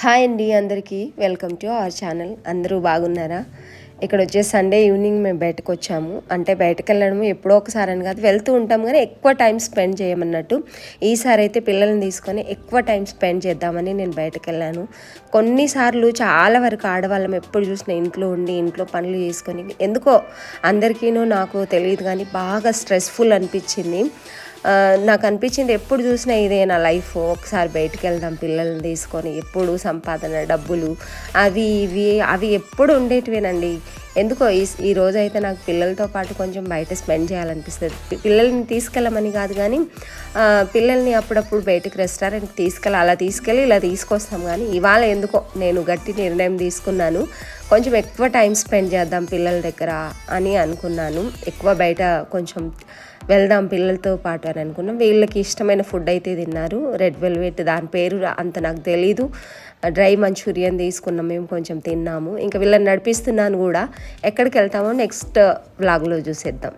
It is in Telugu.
హాయ్ అండి, అందరికీ వెల్కమ్ టు అవర్ ఛానల్. అందరూ బాగున్నారా? ఇక్కడ వచ్చేసి సండే ఈవినింగ్ మేము బయటకు వచ్చాము. అంటే బయటకు వెళ్ళడం ఎప్పుడో ఒకసారి అని కాదు, వెళ్తూ ఉంటాం కానీ ఎక్కువ టైం స్పెండ్ చేయమన్నట్టు. ఈసారి అయితే పిల్లల్ని తీసుకొని ఎక్కువ టైం స్పెండ్ చేద్దామని నేను బయటకు వెళ్ళాను. కొన్నిసార్లు చాలా వరకు ఆడవాళ్ళం ఎప్పుడు చూసినా ఇంట్లో ఉండి ఇంట్లో పనులు చేసుకొని ఎందుకో అందరికీనూ నాకు తెలియదు కానీ బాగా స్ట్రెస్ఫుల్ అనిపించింది. నాకు అనిపించింది ఎప్పుడు చూసినా ఇదే నా లైఫ్, ఒకసారి బయటికి వెళ్దాం పిల్లల్ని తీసుకొని, ఎప్పుడు సంపాదన డబ్బులు అవి ఎప్పుడు ఉండేటివేనండి. ఎందుకో ఈ రోజు అయితే నాకు పిల్లలతో పాటు కొంచెం బయట స్పెండ్ చేయాలనిపిస్తుంది. పిల్లల్ని తీసుకెళ్ళమని కాదు కానీ పిల్లల్ని అప్పుడప్పుడు బయటకు రెస్టారెంట్కి అలా తీసుకెళ్ళి ఇలా తీసుకొస్తాం. కానీ ఇవాళ ఎందుకో నేను గట్టి నిర్ణయం తీసుకున్నాను, కొంచెం ఎక్కువ టైం స్పెండ్ చేద్దాం పిల్లల దగ్గర అని అనుకున్నాను. ఎక్కువ బయట కొంచెం వెళ్దాం పిల్లలతో పాటు అని అనుకున్నాం. వీళ్ళకి ఇష్టమైన ఫుడ్ అయితే తిన్నారు, రెడ్ వెల్వెట్, దాని పేరు అంత నాకు తెలీదు. డ్రై మంచూరియన్ తీసుకున్నాం, మేము కొంచెం తిన్నాము. ఇంకా వీళ్ళని నడిపిస్తున్నాను కూడా. ఎక్కడికి వెళ్తామో నెక్స్ట్ వ్లాగ్లో చూసేద్దాం.